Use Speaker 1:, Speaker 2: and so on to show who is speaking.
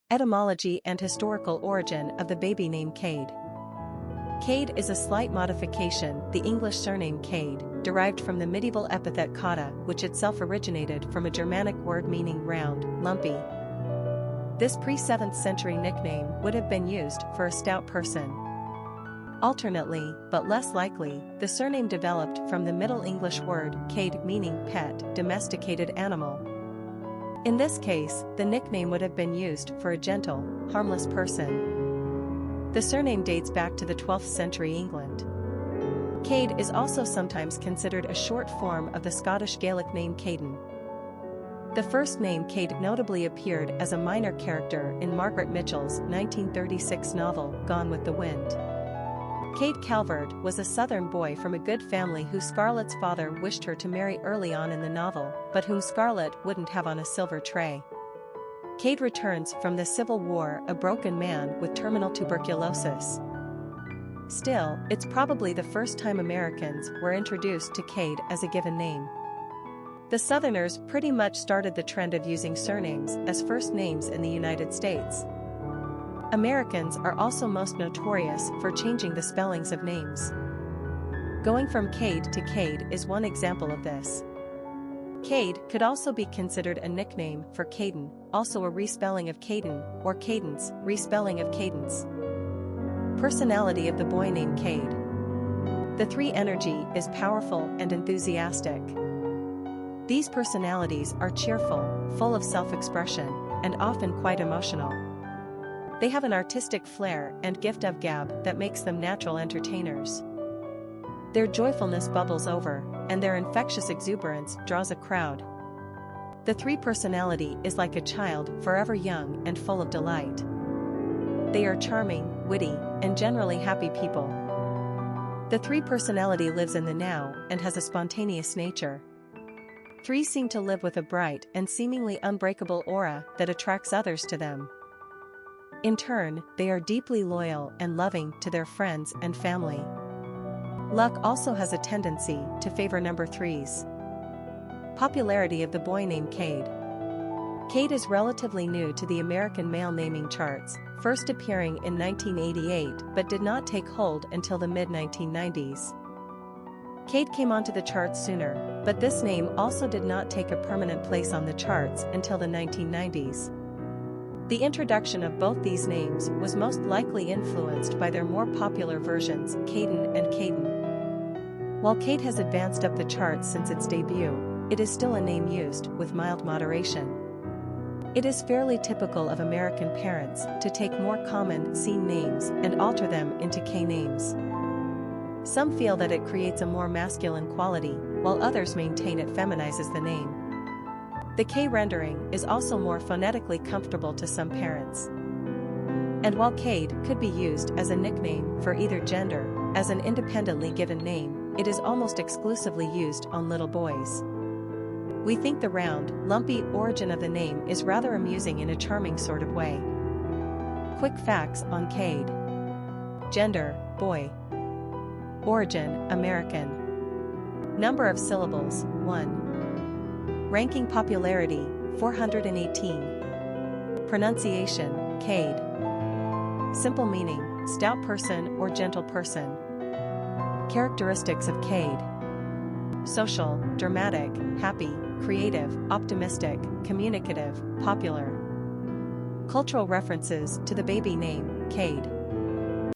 Speaker 1: Etymology and historical origin of the baby name Cade. Cade is a slight modification, the English surname Cade, derived from the medieval epithet Kade, which itself originated from a Germanic word meaning round, lumpy. This pre-7th century nickname would have been used for a stout person. Alternately, but less likely, the surname developed from the Middle English word Cade meaning pet, domesticated animal. In this case, the nickname would have been used for a gentle, harmless person. The surname dates back to the 12th century England. Cade is also sometimes considered a short form of the Scottish Gaelic name Caden. The first name Cade notably appeared as a minor character in Margaret Mitchell's 1936 novel Gone with the Wind. Cade Calvert was a southern boy from a good family who Scarlett's father wished her to marry early on in the novel, but whom Scarlett wouldn't have on a silver tray. Cade returns from the Civil War a broken man with terminal tuberculosis. Still, it's probably the first time Americans were introduced to Cade as a given name. The Southerners pretty much started the trend of using surnames as first names in the United States. Americans are also most notorious for changing the spellings of names. Going from Cade to Cade is one example of this. Cade could also be considered a nickname for Caden, also a respelling of Caden, or Cadence, respelling of Cadence. Personality of the boy named Cade. The 3 energy is powerful and enthusiastic. These personalities are cheerful, full of self-expression, and often quite emotional. They have an artistic flair and gift of gab that makes them natural entertainers. Their joyfulness bubbles over, and their infectious exuberance draws a crowd. The 3 personality is like a child, forever young and full of delight. They are charming, witty, and generally happy people. The 3 personality lives in the now and has a spontaneous nature. 3 seem to live with a bright and seemingly unbreakable aura that attracts others to them. In turn, they are deeply loyal and loving to their friends and family. Luck also has a tendency to favor number 3s. Popularity of the boy named Cade. Cade is relatively new to the American male naming charts, first appearing in 1988 but did not take hold until the mid-1990s. Cade came onto the charts sooner, but this name also did not take a permanent place on the charts until the 1990s. The introduction of both these names was most likely influenced by their more popular versions, Caden and Cadence. While Cade has advanced up the charts since its debut, it is still a name used with mild moderation. It is fairly typical of American parents to take more common C names and alter them into K names. Some feel that it creates a more masculine quality, while others maintain it feminizes the name. The K rendering is also more phonetically comfortable to some parents. And while Cade could be used as a nickname for either gender, as an independently given name, it is almost exclusively used on little boys. We think the round, lumpy origin of the name is rather amusing in a charming sort of way. Quick facts on Cade. Gender, boy. Origin, American. Number of syllables, 1. Ranking popularity, 418. Pronunciation, Cade. Simple meaning, stout person or gentle person. Characteristics of Cade. Social, dramatic, happy, creative, optimistic, communicative, popular. Cultural references to the baby name, Cade.